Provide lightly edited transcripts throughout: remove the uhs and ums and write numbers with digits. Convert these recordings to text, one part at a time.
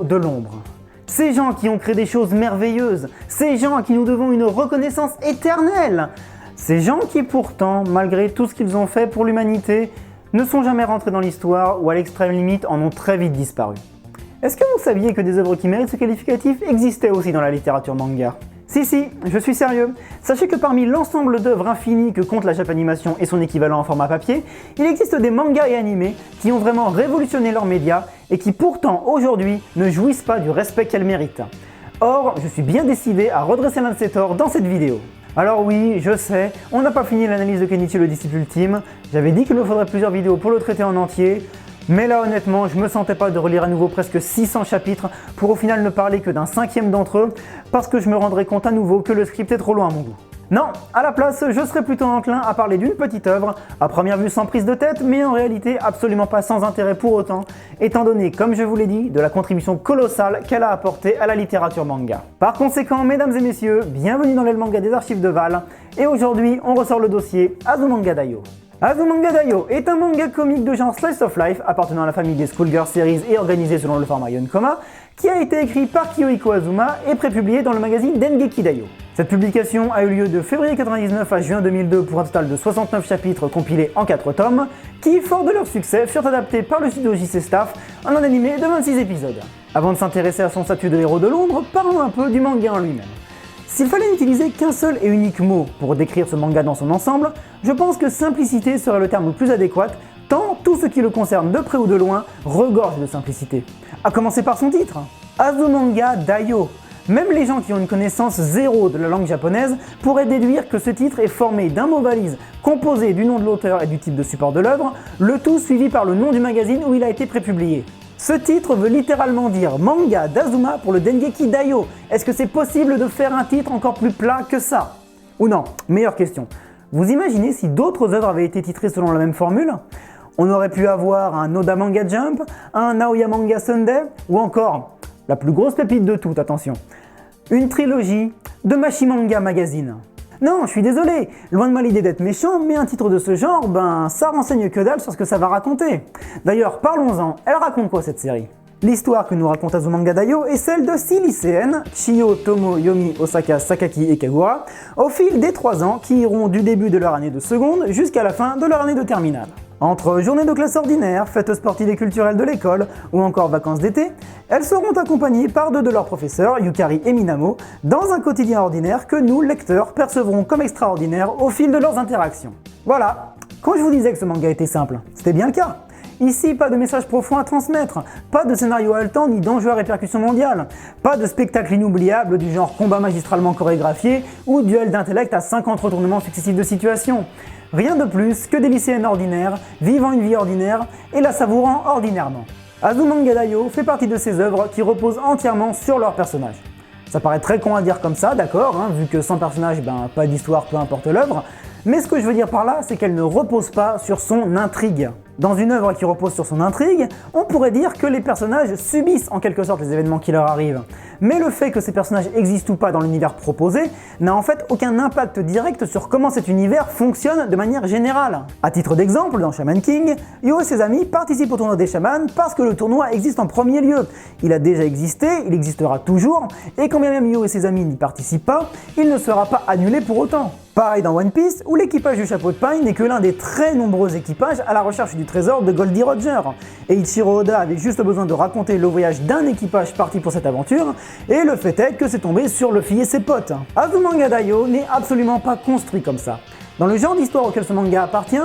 de l'ombre. Ces gens qui ont créé des choses merveilleuses, ces gens à qui nous devons une reconnaissance éternelle, ces gens qui pourtant, malgré tout ce qu'ils ont fait pour l'humanité, ne sont jamais rentrés dans l'histoire ou à l'extrême limite en ont très vite disparu. Est-ce que vous saviez que des œuvres qui méritent ce qualificatif existaient aussi dans la littérature manga? Si, je suis sérieux. Sachez que parmi l'ensemble d'œuvres infinies que compte la Japanimation et son équivalent en format papier, il existe des mangas et animés qui ont vraiment révolutionné leurs médias et qui pourtant aujourd'hui ne jouissent pas du respect qu'elles méritent. Or, je suis bien décidé à redresser l'un de ces torts dans cette vidéo. Alors oui, je sais, on n'a pas fini l'analyse de Kenichi le disciple ultime, j'avais dit qu'il nous faudrait plusieurs vidéos pour le traiter en entier, mais là honnêtement, je me sentais pas de relire à nouveau presque 600 chapitres pour au final ne parler que d'un 5e d'entre eux, parce que je me rendrais compte à nouveau que le script est trop loin à mon goût. Non, à la place, je serais plutôt enclin à parler d'une petite œuvre, à première vue sans prise de tête, mais en réalité absolument pas sans intérêt pour autant, étant donné, comme je vous l'ai dit, de la contribution colossale qu'elle a apportée à la littérature manga. Par conséquent, mesdames et messieurs, bienvenue dans le manga des archives de Val, et aujourd'hui, on ressort le dossier Azumanga Daioh. Azumanga Daioh est un manga comique de genre Slice of Life appartenant à la famille des Schoolgirl Series et organisé selon le format Yonkoma, qui a été écrit par Kiyohiko Azuma et prépublié dans le magazine Dengeki Daioh. Cette publication a eu lieu de février 1999 à juin 2002 pour un total de 69 chapitres compilés en 4 tomes, qui, fort de leur succès, furent adaptés par le studio JC Staff en un animé de 26 épisodes. Avant de s'intéresser à son statut de héros de l'ombre, parlons un peu du manga en lui-même. S'il fallait n'utiliser qu'un seul et unique mot pour décrire ce manga dans son ensemble, je pense que simplicité serait le terme le plus adéquat, tant tout ce qui le concerne de près ou de loin regorge de simplicité. À commencer par son titre, Azumanga Daioh. Même les gens qui ont une connaissance zéro de la langue japonaise pourraient déduire que ce titre est formé d'un mot valise composé du nom de l'auteur et du type de support de l'œuvre, le tout suivi par le nom du magazine où il a été prépublié. Ce titre veut littéralement dire manga d'Azuma pour le Dengeki Daioh. Est-ce que c'est possible de faire un titre encore plus plat que ça? Ou non, meilleure question. Vous imaginez si d'autres œuvres avaient été titrées selon la même formule? On aurait pu avoir un Oda Manga Jump, un Naoya Manga Sunday, ou encore, la plus grosse pépite de toutes, attention, une trilogie de Mashimanga Magazine. Non, je suis désolé, loin de moi l'idée d'être méchant, mais un titre de ce genre, ça renseigne que dalle sur ce que ça va raconter. D'ailleurs, parlons-en, elle raconte quoi cette série? L'histoire que nous raconte Azumanga Daioh est celle de 6 lycéennes, Chiyo, Tomo, Yomi, Osaka, Sakaki et Kagura, au fil des 3 ans qui iront du début de leur année de seconde jusqu'à la fin de leur année de terminale. Entre journées de classe ordinaire, fêtes sportives et culturelles de l'école, ou encore vacances d'été, elles seront accompagnées par 2 de leurs professeurs, Yukari et Minamo, dans un quotidien ordinaire que nous, lecteurs, percevrons comme extraordinaire au fil de leurs interactions. Voilà, quand je vous disais que ce manga était simple, c'était bien le cas. Ici, pas de message profond à transmettre, pas de scénario haletant ni d'enjeux à répercussion mondiale, pas de spectacle inoubliable du genre combat magistralement chorégraphié ou duel d'intellect à 50 retournements successifs de situation. Rien de plus que des lycéennes ordinaires, vivant une vie ordinaire et la savourant ordinairement. Azumanga Daioh fait partie de ces œuvres qui reposent entièrement sur leurs personnages. Ça paraît très con à dire comme ça, d'accord, vu que sans personnage, pas d'histoire, peu importe l'œuvre, mais ce que je veux dire par là, c'est qu'elle ne repose pas sur son intrigue. Dans une œuvre qui repose sur son intrigue, on pourrait dire que les personnages subissent en quelque sorte les événements qui leur arrivent. Mais le fait que ces personnages existent ou pas dans l'univers proposé n'a en fait aucun impact direct sur comment cet univers fonctionne de manière générale. A titre d'exemple, dans Shaman King, Yo et ses amis participent au tournoi des chamans parce que le tournoi existe en premier lieu. Il a déjà existé, il existera toujours, et quand bien même Yo et ses amis n'y participent pas, il ne sera pas annulé pour autant. Pareil dans One Piece, où l'équipage du chapeau de paille n'est que l'un des très nombreux équipages à la recherche du trésor de Goldie Roger. Et Ichiro Oda avait juste besoin de raconter le voyage d'un équipage parti pour cette aventure, et le fait est que c'est tombé sur Luffy et ses potes. Azumanga Daioh n'est absolument pas construit comme ça. Dans le genre d'histoire auquel ce manga appartient,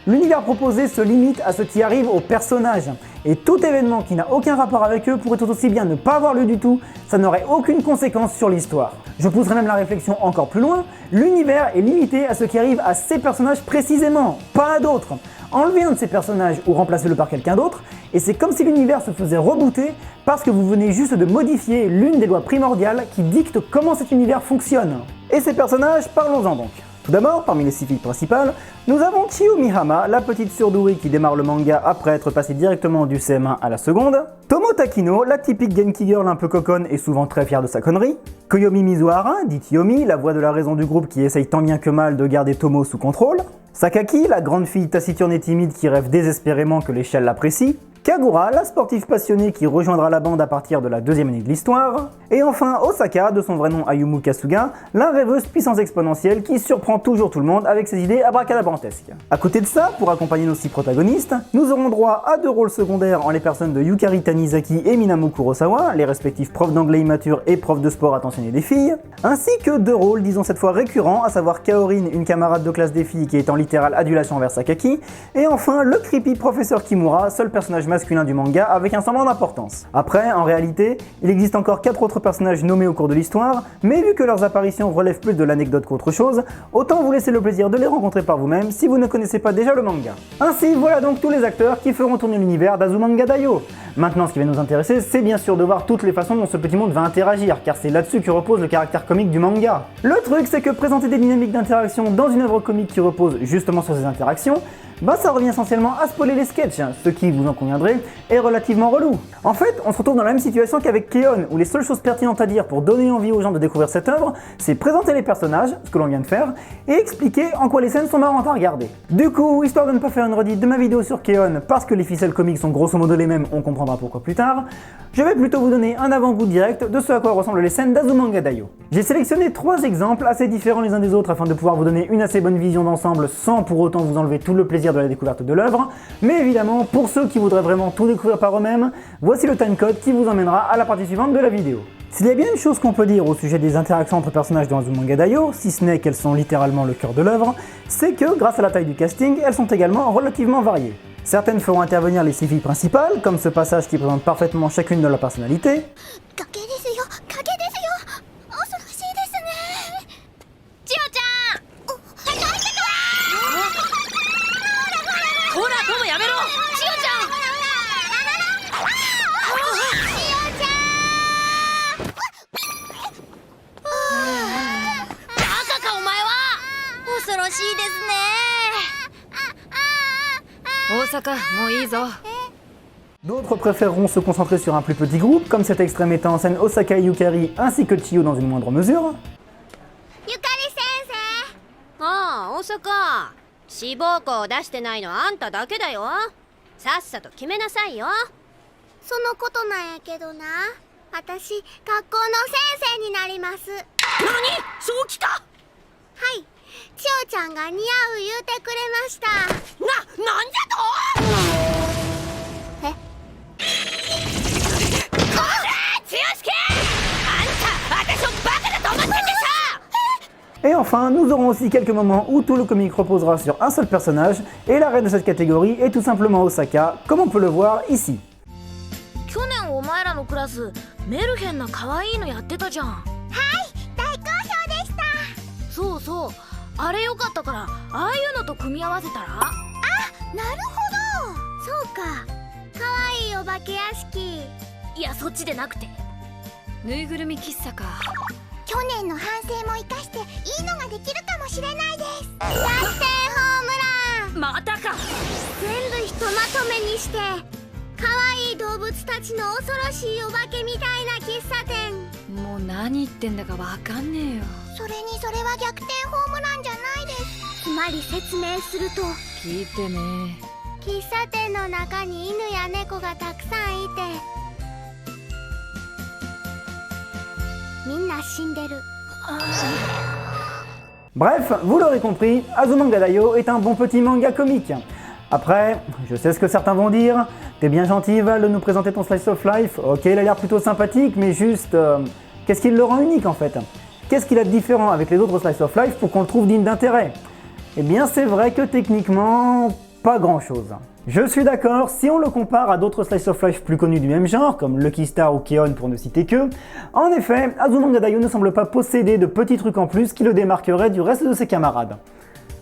l'univers proposé se limite à ce qui arrive aux personnages, et tout événement qui n'a aucun rapport avec eux pourrait tout aussi bien ne pas avoir lieu du tout, ça n'aurait aucune conséquence sur l'histoire. Je pousserai même la réflexion encore plus loin, l'univers est limité à ce qui arrive à ces personnages précisément, pas à d'autres. Enlevez un de ces personnages ou remplacez-le par quelqu'un d'autre, et c'est comme si l'univers se faisait rebooter parce que vous venez juste de modifier l'une des lois primordiales qui dictent comment cet univers fonctionne. Et ces personnages, parlons-en donc. Tout d'abord, parmi les 6 filles principales, nous avons Chiyo Mihama, la petite surdouée qui démarre le manga après être passée directement du CM1 à la seconde, Tomo Takino, la typique Genki Girl un peu coconne et souvent très fière de sa connerie, Koyomi Mizuhara, dite Yomi, la voix de la raison du groupe qui essaye tant bien que mal de garder Tomo sous contrôle, Sakaki, la grande fille taciturne et timide qui rêve désespérément que l'échelle l'apprécie, Kagura, la sportive passionnée qui rejoindra la bande à partir de la deuxième année de l'histoire. Et enfin Osaka, de son vrai nom Ayumu Kasuga, la rêveuse puissance exponentielle qui surprend toujours tout le monde avec ses idées abracadabrantesques. À côté de ça, pour accompagner nos 6 protagonistes, nous aurons droit à 2 rôles secondaires en les personnes de Yukari Tanizaki et Minamu Kurosawa, les respectifs profs d'anglais immatures et profs de sport attentionnés des filles, ainsi que 2 rôles, disons cette fois récurrents, à savoir Kaorin, une camarade de classe des filles qui est en littérale adulation envers Sakaki, et enfin le creepy professeur Kimura, seul personnage masculin du manga avec un semblant d'importance. Après, en réalité, il existe encore 4 autres personnages nommés au cours de l'histoire, mais vu que leurs apparitions relèvent plus de l'anecdote qu'autre chose, autant vous laisser le plaisir de les rencontrer par vous-même si vous ne connaissez pas déjà le manga. Ainsi, voilà donc tous les acteurs qui feront tourner l'univers d'Azumanga Daioh. Maintenant, ce qui va nous intéresser, c'est bien sûr de voir toutes les façons dont ce petit monde va interagir, car c'est là-dessus que repose le caractère comique du manga. Le truc, c'est que présenter des dynamiques d'interaction dans une œuvre comique qui repose justement sur ces interactions, ça revient essentiellement à spoiler les sketchs, ce qui, vous en conviendrez, est relativement relou. En fait, on se retrouve dans la même situation qu'avec K-On!, où les seules choses pertinentes à dire pour donner envie aux gens de découvrir cette œuvre, c'est présenter les personnages, ce que l'on vient de faire, et expliquer en quoi les scènes sont marrantes à regarder. Du coup, histoire de ne pas faire une redite de ma vidéo sur K-On!, parce que les ficelles comiques sont grosso modo les mêmes, on comprendra pourquoi plus tard, je vais plutôt vous donner un avant-goût direct de ce à quoi ressemblent les scènes d'Azumanga Daioh. J'ai sélectionné 3 exemples assez différents les uns des autres afin de pouvoir vous donner une assez bonne vision d'ensemble sans pour autant vous enlever tout le plaisir de la découverte de l'œuvre, mais évidemment, pour ceux qui voudraient vraiment tout découvrir par eux-mêmes, voici le timecode qui vous emmènera à la partie suivante de la vidéo. S'il y a bien une chose qu'on peut dire au sujet des interactions entre personnages dans Azumanga Daioh, si ce n'est qu'elles sont littéralement le cœur de l'œuvre, c'est que, grâce à la taille du casting, elles sont également relativement variées. Certaines feront intervenir les 6 filles principales, comme ce passage qui présente parfaitement chacune de leurs personnalités. D'autres préféreront se concentrer sur un plus petit groupe, comme cet extrait mettant en scène Osaka et Yukari ainsi que Chiyo dans une moindre mesure. Yukari sensei! Ah, Osaka! 志望校を出してないのはあんただけだよ。さっさと決めなさいよ。そのことなんやけどな。私、学校の先生になります。何？そうきた？はい。千代ちゃんが似合う言うてくれました。なんじゃと？え？こら！千代助！あんた、私をバカだと思ってんでしょ！ Et enfin, nous aurons aussi quelques moments où tout le comique reposera sur un seul personnage, et la reine de cette catégorie est tout simplement Osaka, comme on peut le voir ici. 去年お前らのクラスメルヘンな可愛いのやってたじゃん。はい、大好評でした。そうそう、あれよかったからああいうのと組み合わせたら。あ、なるほど。そうか、可愛いお化け屋敷。いや、そっちでなくてぬいぐるみ喫茶か。去年の反省も生かしていいのができるかもしれないです。逆転ホームラン。またか。全部ひとまとめにして可愛い動物たちの恐ろしいお化けみたいな喫茶店。もう何言ってんだかわかんねえよ。それにそれは逆転ホームランじゃないです。つまり説明すると、聞いてね。喫茶店の中に犬や猫がたくさんいて、みんな死んでる。Bref, vous l'aurez compris, Azumanga Daioh est un bon petit manga comique. Après, je sais ce que certains vont dire, t'es bien gentil Val de nous présenter ton slice of life, ok il a l'air plutôt sympathique, mais juste, qu'est-ce qui le rend unique en fait? Qu'est-ce qu'il a de différent avec les autres slice of life pour qu'on le trouve digne d'intérêt? Eh bien c'est vrai que techniquement, pas grand chose. Je suis d'accord, si on le compare à d'autres slice of life plus connus du même genre, comme Lucky Star ou K-On! Pour ne citer que, en effet, Azumanga Daioh ne semble pas posséder de petits trucs en plus qui le démarqueraient du reste de ses camarades.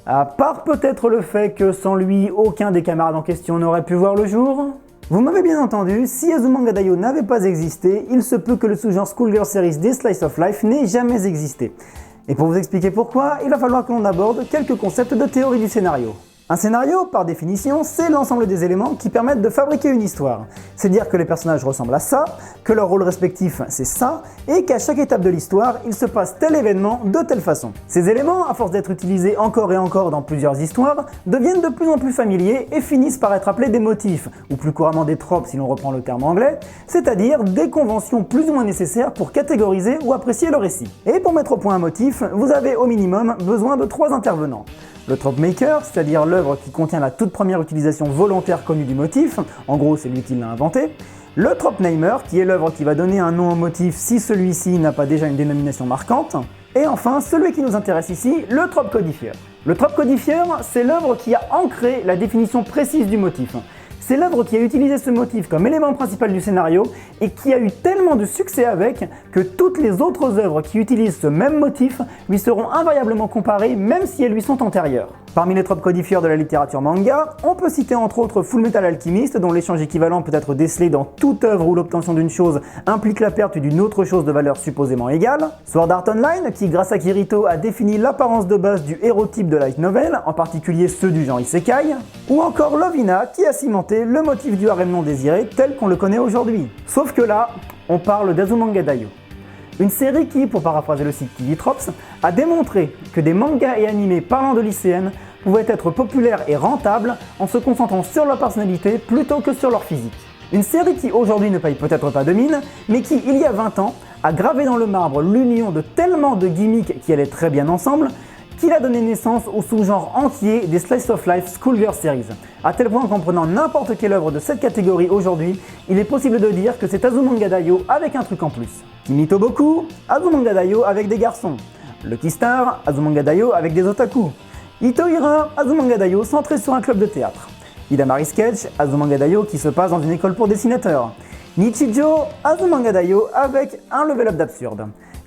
À part peut-être le fait que sans lui, aucun des camarades en question n'aurait pu voir le jour. Vous m'avez bien entendu, si Azumanga Daioh n'avait pas existé, il se peut que le sous-genre Schoolgirl Series des slice of life n'ait jamais existé. Et pour vous expliquer pourquoi, il va falloir que l'on aborde quelques concepts de théorie du scénario. Un scénario, par définition, c'est l'ensemble des éléments qui permettent de fabriquer une histoire. C'est dire que les personnages ressemblent à ça, que leur rôle respectif c'est ça, et qu'à chaque étape de l'histoire, il se passe tel événement de telle façon. Ces éléments, à force d'être utilisés encore et encore dans plusieurs histoires, deviennent de plus en plus familiers et finissent par être appelés des motifs, ou plus couramment des tropes si l'on reprend le terme anglais, c'est-à-dire des conventions plus ou moins nécessaires pour catégoriser ou apprécier le récit. Et pour mettre au point un motif, vous avez au minimum besoin de 3 intervenants. Le trope maker, c'est-à-dire l'œuvre qui contient la toute première utilisation volontaire connue du motif, en gros c'est lui qui l'a inventé. Le trope namer, qui est l'œuvre qui va donner un nom au motif si celui-ci n'a pas déjà une dénomination marquante. Et enfin, celui qui nous intéresse ici, le trope codifieur. Le trope codifieur, c'est l'œuvre qui a ancré la définition précise du motif. C'est l'œuvre qui a utilisé ce motif comme élément principal du scénario et qui a eu tellement de succès avec que toutes les autres œuvres qui utilisent ce même motif lui seront invariablement comparées même si elles lui sont antérieures. Parmi les tropes codifieurs de la littérature manga, on peut citer entre autres Fullmetal Alchemist, dont l'échange équivalent peut être décelé dans toute œuvre où l'obtention d'une chose implique la perte d'une autre chose de valeur supposément égale, Sword Art Online, qui grâce à Kirito a défini l'apparence de base du hérotype de light novel, en particulier ceux du genre isekai, ou encore Lovina, qui a cimenté le motif du harem non désiré tel qu'on le connaît aujourd'hui. Sauf que là, on parle d'Azumanga Daioh. Une série qui, pour paraphraser le site TV Tropes, a démontré que des mangas et animés parlant de lycéennes pouvaient être populaires et rentables en se concentrant sur leur personnalité plutôt que sur leur physique. Une série qui aujourd'hui ne paye peut-être pas de mine, mais qui, il y a 20 ans, a gravé dans le marbre l'union de tellement de gimmicks qui allaient très bien ensemble, qu'il a donné naissance au sous-genre entier des Slice of Life Schoolgirl Series. À tel point qu'en prenant n'importe quelle œuvre de cette catégorie aujourd'hui, il est possible de dire que c'est Azumanga Daioh avec un truc en plus. Kimi Toboku, Azumanga Daioh avec des garçons. Lucky Star, Azumanga Daioh avec des otaku. Itohira, Azumanga Daioh centré sur un club de théâtre. Hidamari Sketch, Azumanga Daioh qui se passe dans une école pour dessinateurs. Nichijou, Azumanga Daioh avec un level up d'absurde.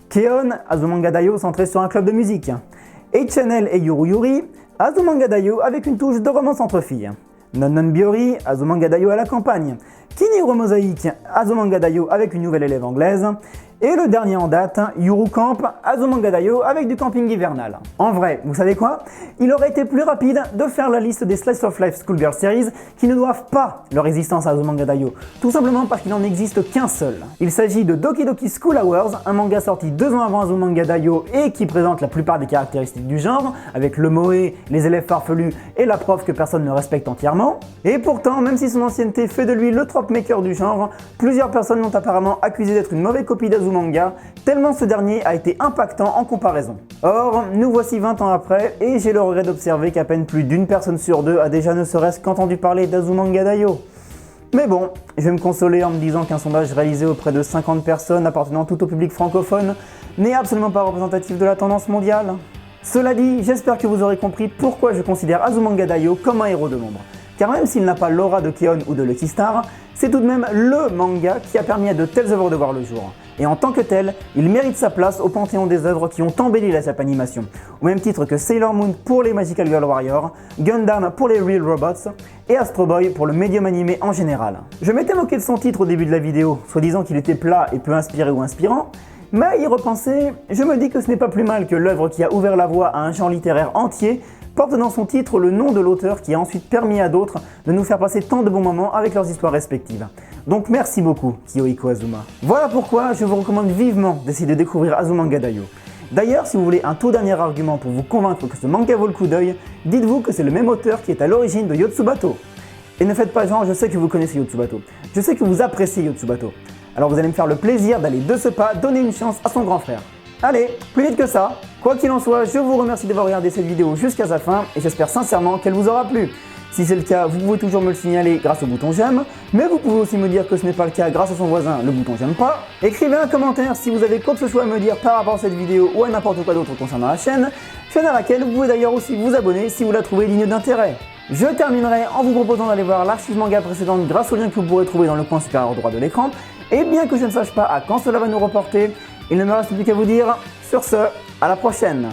Keon, Azumanga Daioh centré sur un club de musique. HNL et Yuru Yuri, Azumanga Daioh avec une touche de romance entre filles. Non Non Biori, Azumanga Daioh à la campagne. Kiniro Mosaic, Azumanga Daioh avec une nouvelle élève anglaise. Et le dernier en date, Yuru Camp, Azumanga Daioh avec du camping hivernal. En vrai, vous savez quoi? Il aurait été plus rapide de faire la liste des Slice of Life Schoolgirl Series qui ne doivent pas leur existence à Azumanga Daioh, tout simplement parce qu'il n'en existe qu'un seul. Il s'agit de Doki Doki School Hours, un manga sorti 2 ans avant Azumanga Daioh et qui présente la plupart des caractéristiques du genre, avec le moe, les élèves farfelus et la prof que personne ne respecte entièrement. Et pourtant, même si son ancienneté fait de lui le trope maker du genre, plusieurs personnes l'ont apparemment accusé d'être une mauvaise copie d'Azumanga, tellement ce dernier a été impactant en comparaison. Or, nous voici 20 ans après, et j'ai le regret d'observer qu'à peine plus d'une personne sur 2 a déjà ne serait-ce qu'entendu parler d'Azumanga Daioh. Mais bon, je vais me consoler en me disant qu'un sondage réalisé auprès de 50 personnes appartenant tout au public francophone n'est absolument pas représentatif de la tendance mondiale. Cela dit, j'espère que vous aurez compris pourquoi je considère Azumanga Daioh comme un héros de l'ombre. Car même s'il n'a pas l'aura de Keon ou de Lucky Star, c'est tout de même LE manga qui a permis à de telles œuvres de voir le jour. Et en tant que tel, il mérite sa place au panthéon des œuvres qui ont embelli la Japanimation, au même titre que Sailor Moon pour les Magical Girl Warrior, Gundam pour les Real Robots et Astro Boy pour le médium animé en général. Je m'étais moqué de son titre au début de la vidéo, soi-disant qu'il était plat et peu inspiré ou inspirant, mais à y repenser, je me dis que ce n'est pas plus mal que l'œuvre qui a ouvert la voie à un genre littéraire entier porte dans son titre le nom de l'auteur qui a ensuite permis à d'autres de nous faire passer tant de bons moments avec leurs histoires respectives. Donc merci beaucoup, Kiyohiko Azuma. Voilà pourquoi je vous recommande vivement d'essayer de découvrir Azumanga Daioh. D'ailleurs, si vous voulez un tout dernier argument pour vous convaincre que ce manga vaut le coup d'œil, dites-vous que c'est le même auteur qui est à l'origine de Yotsubato. Et ne faites pas genre, je sais que vous connaissez Yotsubato. Je sais que vous appréciez Yotsubato. Alors vous allez me faire le plaisir d'aller de ce pas donner une chance à son grand frère. Allez, plus vite que ça. Quoi qu'il en soit, je vous remercie d'avoir regardé cette vidéo jusqu'à sa fin et j'espère sincèrement qu'elle vous aura plu. Si c'est le cas, vous pouvez toujours me le signaler grâce au bouton j'aime, mais vous pouvez aussi me dire que ce n'est pas le cas grâce à son voisin, le bouton j'aime pas. Écrivez un commentaire si vous avez quoi que ce soit à me dire par rapport à cette vidéo ou à n'importe quoi d'autre concernant la chaîne à laquelle vous pouvez d'ailleurs aussi vous abonner si vous la trouvez digne d'intérêt. Je terminerai en vous proposant d'aller voir l'archive manga précédente grâce au lien que vous pourrez trouver dans le coin supérieur droit de l'écran, et bien que je ne sache pas à quand cela va nous reporter, il ne me reste plus qu'à vous dire, sur ce, à la prochaine.